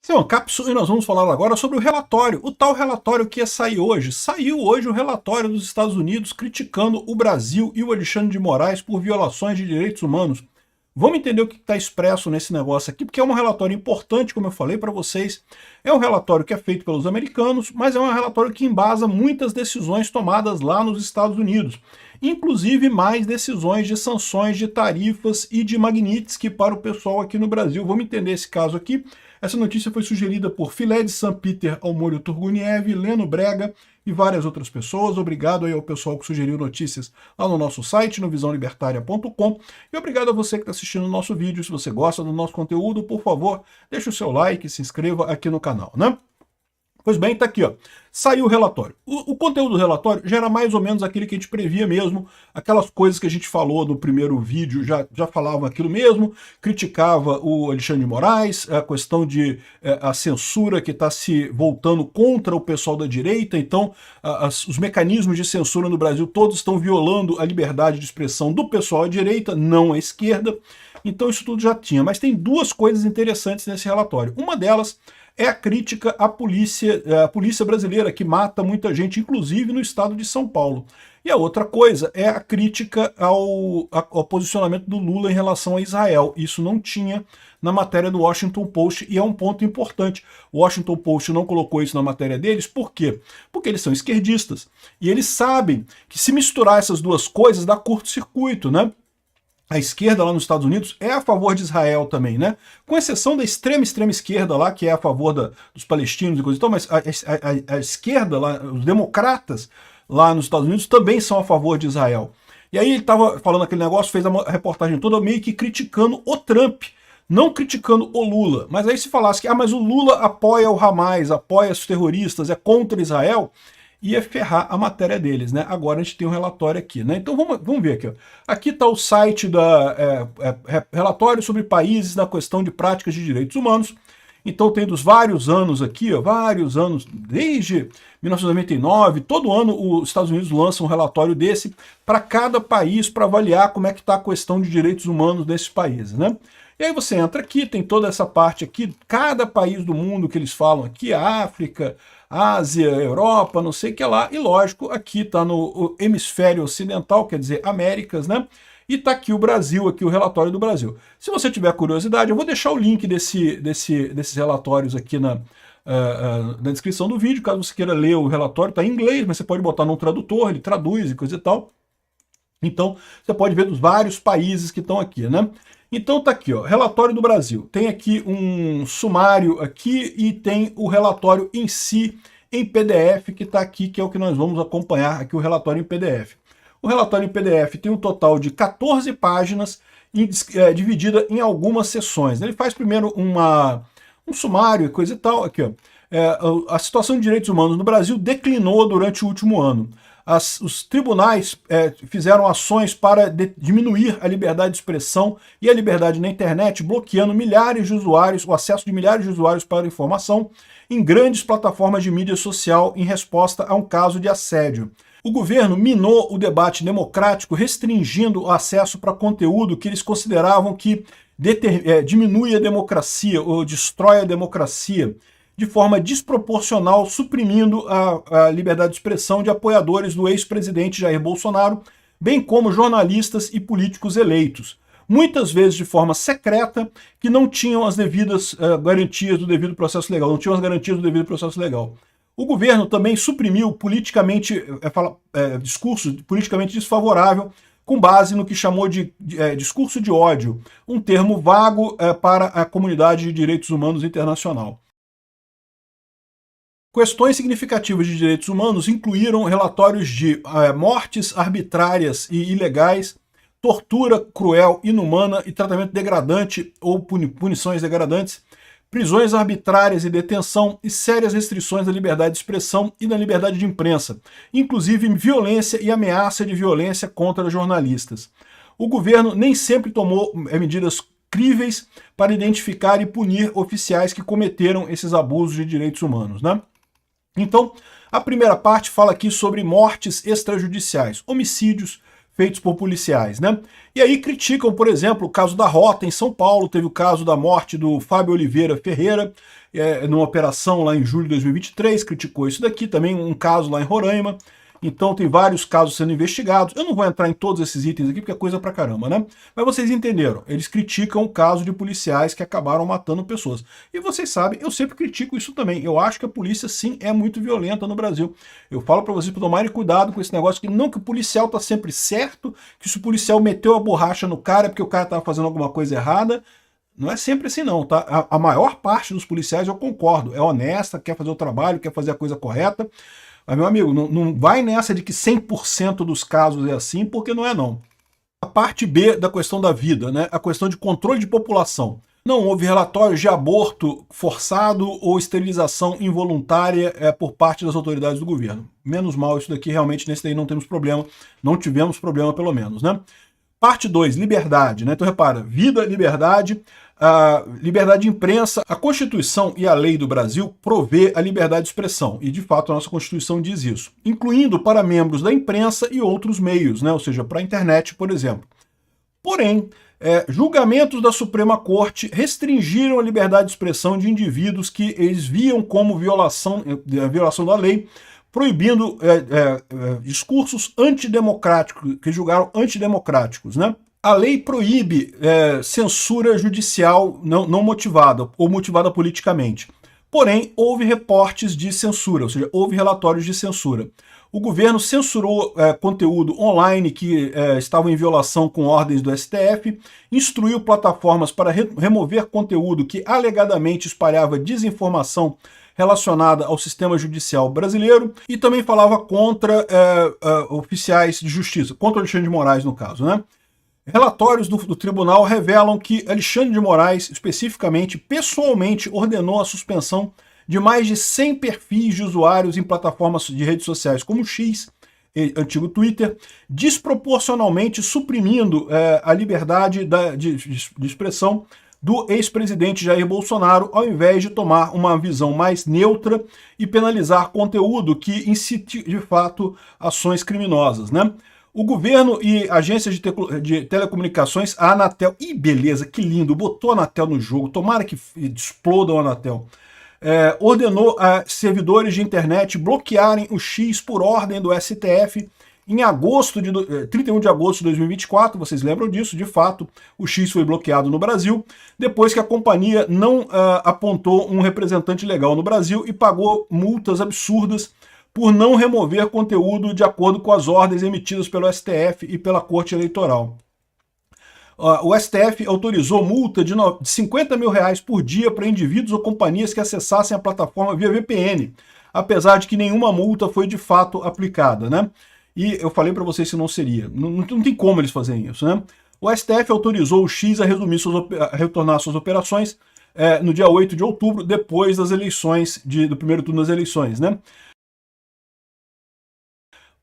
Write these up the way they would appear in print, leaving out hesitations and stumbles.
Esse é uma cápsula e nós vamos falar agora sobre o relatório, o tal relatório que ia sair hoje. Saiu hoje o relatório dos Estados Unidos criticando o Brasil e o Alexandre de Moraes por violações de direitos humanos. Vamos entender o que está expresso nesse negócio aqui, porque é um relatório importante, como eu falei para vocês. É um relatório que é feito pelos americanos, mas é um relatório que embasa muitas decisões tomadas lá nos Estados Unidos. Inclusive mais decisões de sanções, de tarifas e de Magnitsky para o pessoal aqui no Brasil. Vamos entender esse caso aqui. Essa notícia foi sugerida por Filé de São Peter Almôrio Turguniev, Leno Brega e várias outras pessoas. Obrigado aí ao pessoal que sugeriu notícias lá no nosso site, no visãolibertaria.com. E obrigado a você que está assistindo o nosso vídeo. Se você gosta do nosso conteúdo, por favor, deixe o seu like e se inscreva aqui no canal, né? Pois bem, tá aqui, ó. Saiu o relatório. O conteúdo do relatório já era mais ou menos aquele que a gente previa mesmo, aquelas coisas que a gente falou no primeiro vídeo, já falavam aquilo mesmo, criticava o Alexandre de Moraes, a questão de a censura que está se voltando contra o pessoal da direita, então os mecanismos de censura no Brasil todos estão violando a liberdade de expressão do pessoal à direita, não à esquerda, então isso tudo já tinha. Mas tem duas coisas interessantes nesse relatório. Uma delas é a crítica à polícia brasileira, que mata muita gente, inclusive no estado de São Paulo. E a outra coisa é a crítica ao posicionamento do Lula em relação a Israel. Isso não tinha na matéria do Washington Post, e é um ponto importante. O Washington Post não colocou isso na matéria deles, por quê? Porque eles são esquerdistas. E eles sabem que se misturar essas duas coisas dá curto-circuito, né? A esquerda lá nos Estados Unidos é a favor de Israel também, né? Com exceção da extrema esquerda lá, que é a favor dos palestinos e coisa e tal, mas a esquerda lá, os democratas lá nos Estados Unidos também são a favor de Israel. E aí ele estava falando aquele negócio, fez a reportagem toda meio que criticando o Trump, não criticando o Lula. Mas aí se falasse que mas o Lula apoia o Hamas, apoia os terroristas, é contra Israel, ia ferrar a matéria deles, né? Agora a gente tem um relatório aqui, né? Então vamos ver aqui, ó. Aqui está o site da relatório sobre países na questão de práticas de direitos humanos. Então tem dos vários anos aqui, ó, vários anos, desde 1999, todo ano os Estados Unidos lançam um relatório desse para cada país, para avaliar como é que está a questão de direitos humanos nesses países, né? E aí você entra aqui, tem toda essa parte aqui, cada país do mundo que eles falam aqui, a África, Ásia, Europa, não sei o que lá, e lógico, aqui está no hemisfério ocidental, quer dizer, Américas, né? E está aqui o Brasil, aqui o relatório do Brasil. Se você tiver curiosidade, eu vou deixar o link desses relatórios aqui na descrição do vídeo, caso você queira ler o relatório, está em inglês, mas você pode botar num tradutor, ele traduz e coisa e tal. Então, você pode ver dos vários países que estão aqui, né? Então tá aqui, ó, relatório do Brasil. Tem aqui um sumário aqui e tem o relatório em si em PDF que está aqui, que é o que nós vamos acompanhar aqui, o relatório em PDF. O relatório em PDF tem um total de 14 páginas dividida em algumas seções. Ele faz primeiro um sumário e coisa e tal, aqui, ó. A situação de direitos humanos no Brasil declinou durante o último ano. Os tribunais fizeram ações para diminuir a liberdade de expressão e a liberdade na internet, bloqueando milhares de usuários, o acesso de milhares de usuários para a informação em grandes plataformas de mídia social em resposta a um caso de assédio. O governo minou o debate democrático, restringindo o acesso para conteúdo que eles consideravam que diminui a democracia ou destrói a democracia, de forma desproporcional, suprimindo a liberdade de expressão de apoiadores do ex-presidente Jair Bolsonaro, bem como jornalistas e políticos eleitos, muitas vezes de forma secreta, que não tinham as devidas garantias do devido processo legal, não tinham as garantias do devido processo legal. O governo também suprimiu discurso politicamente desfavorável, com base no que chamou de discurso de ódio, um termo vago para a comunidade de direitos humanos internacional. Questões significativas de direitos humanos incluíram relatórios de mortes arbitrárias e ilegais, tortura cruel, inumana e tratamento degradante ou punições degradantes, prisões arbitrárias e detenção e sérias restrições da liberdade de expressão e da liberdade de imprensa, inclusive violência e ameaça de violência contra jornalistas. O governo nem sempre tomou medidas críveis para identificar e punir oficiais que cometeram esses abusos de direitos humanos, né? Então, a primeira parte fala aqui sobre mortes extrajudiciais, homicídios, feitos por policiais, né? E aí criticam, por exemplo, o caso da Rota em São Paulo, teve o caso da morte do Fábio Oliveira Ferreira, numa operação lá em julho de 2023, criticou isso daqui, também um caso lá em Roraima. Então tem vários casos sendo investigados. Eu não vou entrar em todos esses itens aqui, porque é coisa pra caramba, né? Mas vocês entenderam. Eles criticam o caso de policiais que acabaram matando pessoas. E vocês sabem, eu sempre critico isso também. Eu acho que a polícia, sim, é muito violenta no Brasil. Eu falo pra vocês pra tomarem cuidado com esse negócio, que não que o policial tá sempre certo, que se o policial meteu a borracha no cara é porque o cara tava fazendo alguma coisa errada. Não é sempre assim não, tá? A maior parte dos policiais, eu concordo, é honesta, quer fazer o trabalho, quer fazer a coisa correta. Mas, meu amigo, não vai nessa de que 100% dos casos é assim, porque não é não. A parte B da questão da vida, né? A questão de controle de população. Não houve relatórios de aborto forçado ou esterilização involuntária por parte das autoridades do governo. Menos mal isso daqui, realmente nesse daí não temos problema, não tivemos problema pelo menos, né? Parte 2, liberdade, né? Então repara, vida, liberdade, a liberdade de imprensa, a Constituição e a lei do Brasil provê a liberdade de expressão, e de fato a nossa Constituição diz isso, incluindo para membros da imprensa e outros meios, né? Ou seja, para a internet, por exemplo. Porém, julgamentos da Suprema Corte restringiram a liberdade de expressão de indivíduos que eles viam como violação da lei, proibindo discursos antidemocráticos, que julgaram antidemocráticos, né? A lei proíbe censura judicial não motivada, ou motivada politicamente. Porém, houve reportes de censura, ou seja, houve relatórios de censura. O governo censurou conteúdo online que estava em violação com ordens do STF, instruiu plataformas para remover conteúdo que alegadamente espalhava desinformação relacionada ao sistema judicial brasileiro, e também falava contra oficiais de justiça, contra Alexandre de Moraes, no caso, né? Relatórios do tribunal revelam que Alexandre de Moraes, especificamente, pessoalmente ordenou a suspensão de mais de 100 perfis de usuários em plataformas de redes sociais como o X, antigo Twitter, desproporcionalmente suprimindo a liberdade de expressão do ex-presidente Jair Bolsonaro, ao invés de tomar uma visão mais neutra e penalizar conteúdo que incite, de fato, ações criminosas, né? O governo e agências de telecomunicações, a Anatel, e beleza, que lindo, botou a Anatel no jogo, tomara que explodam a Anatel, ordenou a servidores de internet bloquearem o X por ordem do STF em 31 de agosto de 2024, vocês lembram disso, de fato, o X foi bloqueado no Brasil, depois que a companhia não apontou um representante legal no Brasil e pagou multas absurdas por não remover conteúdo de acordo com as ordens emitidas pelo STF e pela Corte Eleitoral. O STF autorizou multa de 50 mil reais por dia para indivíduos ou companhias que acessassem a plataforma via VPN, apesar de que nenhuma multa foi de fato aplicada, né? E eu falei para vocês se não seria. Não tem como eles fazerem isso, né? O STF autorizou o X a retornar suas operações no dia 8 de outubro, depois das eleições, do primeiro turno das eleições, né?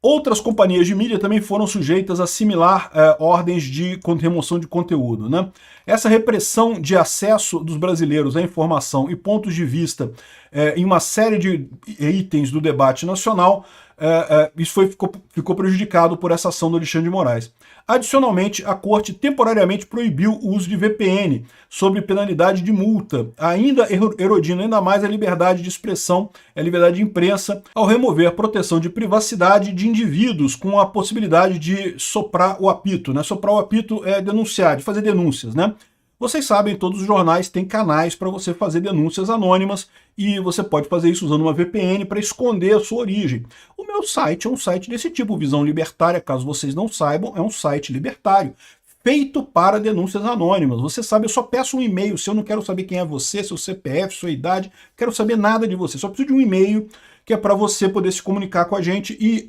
Outras companhias de mídia também foram sujeitas a similar ordens de remoção de conteúdo, né? Essa repressão de acesso dos brasileiros à informação e pontos de vista em uma série de itens do debate nacional, isso ficou prejudicado por essa ação do Alexandre de Moraes. Adicionalmente, a Corte temporariamente proibiu o uso de VPN, sob penalidade de multa, ainda erodindo ainda mais a liberdade de expressão, a liberdade de imprensa, ao remover a proteção de privacidade de indivíduos com a possibilidade de soprar o apito, né? Soprar o apito é denunciar, de fazer denúncias, né? Vocês sabem, todos os jornais têm canais para você fazer denúncias anônimas e você pode fazer isso usando uma VPN para esconder a sua origem. O meu site é um site desse tipo, Visão Libertária, caso vocês não saibam, é um site libertário, feito para denúncias anônimas. Você sabe, eu só peço um e-mail, se eu não quero saber quem é você, seu CPF, sua idade, quero saber nada de você, só preciso de um e-mail que é para você poder se comunicar com a gente e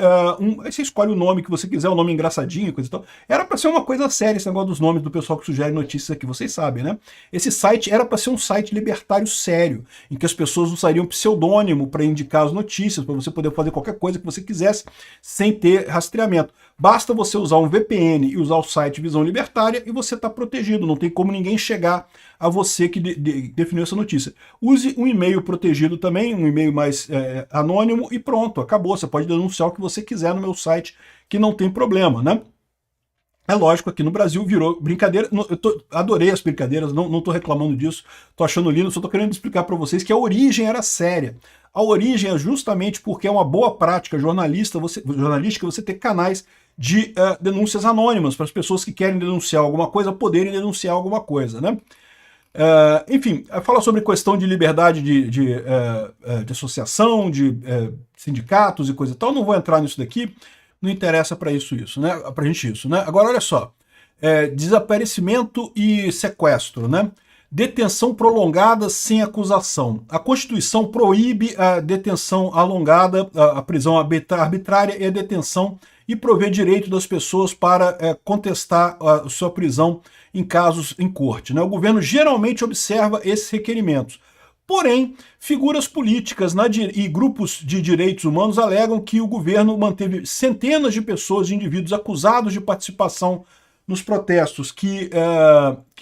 aí você escolhe o nome que você quiser, o nome engraçadinho, coisa e tal. Era para ser uma coisa séria esse negócio dos nomes do pessoal que sugere notícias aqui, vocês sabem, né? Esse site era para ser um site libertário sério, em que as pessoas usariam pseudônimo para indicar as notícias, para você poder fazer qualquer coisa que você quisesse sem ter rastreamento. Basta você usar um VPN e usar o site Visão Libertária e você está protegido, não tem como ninguém chegar a você que definiu essa notícia. Use um e-mail protegido também, um e-mail mais anônimo e pronto, acabou. Você pode denunciar o que você quiser no meu site, que não tem problema, né? É lógico, aqui no Brasil virou brincadeira. Adorei as brincadeiras, não estou reclamando disso, estou achando lindo, só estou querendo explicar para vocês que a origem era séria. A origem é justamente porque é uma boa prática jornalística você ter canais de denúncias anônimas para as pessoas que querem denunciar alguma coisa poderem denunciar alguma coisa, né? Enfim, fala sobre questão de liberdade de associação, de sindicatos e coisa e tal. Não vou entrar nisso daqui, não interessa para isso, né? Pra gente isso, né? Agora, olha só. Desaparecimento e sequestro, né? Detenção prolongada sem acusação. A Constituição proíbe a detenção alongada, a prisão arbitrária e a detenção e provê direito das pessoas para contestar a sua prisão em casos em corte, né? O governo geralmente observa esses requerimentos. Porém, figuras políticas e grupos de direitos humanos alegam que o governo manteve centenas de pessoas, de indivíduos acusados de participação nos protestos que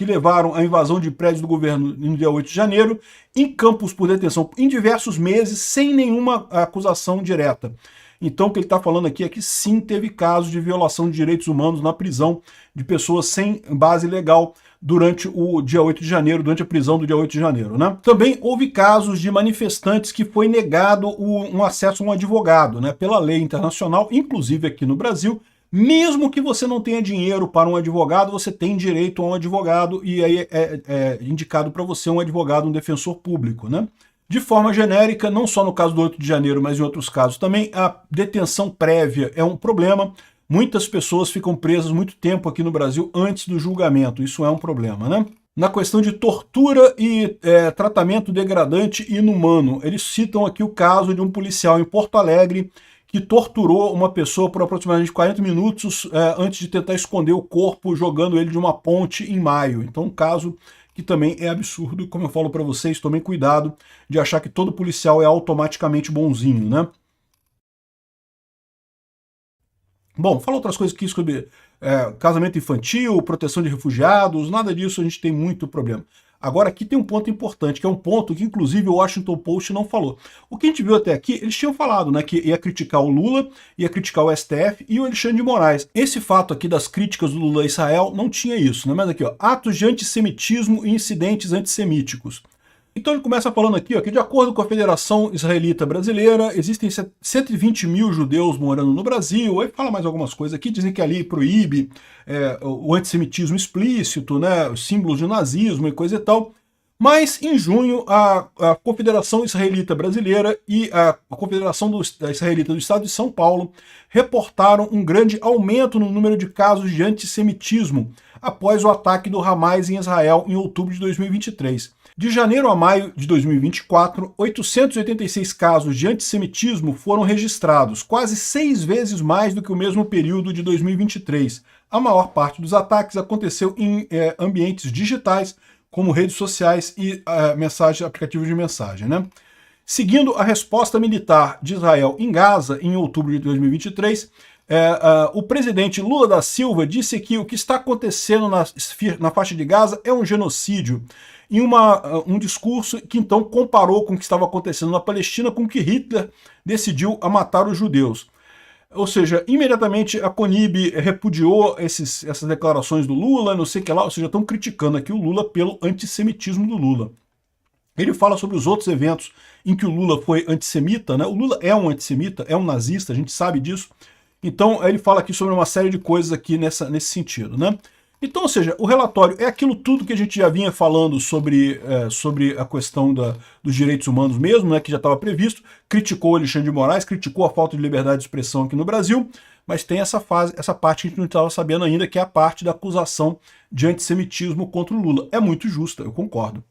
levaram à invasão de prédios do governo no dia 8 de janeiro, em campos por detenção em diversos meses, sem nenhuma acusação direta. Então, o que ele está falando aqui é que sim, teve casos de violação de direitos humanos na prisão de pessoas sem base legal durante o dia 8 de janeiro, durante a prisão do dia 8 de janeiro, né? Também houve casos de manifestantes que foi negado um acesso a um advogado, né? Pela lei internacional, inclusive aqui no Brasil, mesmo que você não tenha dinheiro para um advogado, você tem direito a um advogado e aí é indicado para você um advogado, um defensor público, né? De forma genérica, não só no caso do 8 de janeiro, mas em outros casos também, a detenção prévia é um problema. Muitas pessoas ficam presas muito tempo aqui no Brasil antes do julgamento. Isso é um problema, né? Na questão de tortura e tratamento degradante e inumano, eles citam aqui o caso de um policial em Porto Alegre que torturou uma pessoa por aproximadamente 40 minutos antes de tentar esconder o corpo, jogando ele de uma ponte em maio. Então, um caso que também é absurdo, como eu falo para vocês, tomem cuidado de achar que todo policial é automaticamente bonzinho, né? Bom, fala outras coisas aqui sobre casamento infantil, proteção de refugiados, nada disso, a gente tem muito problema. Agora aqui tem um ponto importante, que é um ponto que inclusive o Washington Post não falou. O que a gente viu até aqui, eles tinham falado, né, que ia criticar o Lula, ia criticar o STF e o Alexandre de Moraes. Esse fato aqui das críticas do Lula a Israel não tinha isso, né? Mas aqui, ó, atos de antissemitismo e incidentes antissemíticos. Então ele começa falando aqui, ó, que de acordo com a Federação Israelita Brasileira, existem 120 mil judeus morando no Brasil. Aí fala mais algumas coisas aqui, dizem que ali proíbe o antissemitismo explícito, né, símbolos de nazismo e coisa e tal. Mas em junho a Confederação Israelita Brasileira e a Confederação Israelita do Estado de São Paulo reportaram um grande aumento no número de casos de antissemitismo após o ataque do Hamas em Israel em outubro de 2023. De janeiro a maio de 2024, 886 casos de antissemitismo foram registrados, quase 6 vezes mais do que o mesmo período de 2023. A maior parte dos ataques aconteceu em ambientes digitais, como redes sociais e aplicativos de mensagem, né? Seguindo a resposta militar de Israel em Gaza, em outubro de 2023, o presidente Lula da Silva disse que o que está acontecendo na faixa de Gaza é um genocídio, em um discurso que então comparou com o que estava acontecendo na Palestina com que Hitler decidiu matar os judeus. Ou seja, imediatamente a CONIB repudiou essas declarações do Lula, não sei o que lá, ou seja, estão criticando aqui o Lula pelo antissemitismo do Lula. Ele fala sobre os outros eventos em que o Lula foi antissemita, né? O Lula é um antissemita, é um nazista, a gente sabe disso. Então ele fala aqui sobre uma série de coisas aqui nesse sentido, né? Então, ou seja, o relatório é aquilo tudo que a gente já vinha falando sobre a questão dos direitos humanos mesmo, né, que já estava previsto, criticou o Alexandre de Moraes, criticou a falta de liberdade de expressão aqui no Brasil, mas tem essa parte que a gente não estava sabendo ainda, que é a parte da acusação de antissemitismo contra o Lula. É muito justa, eu concordo.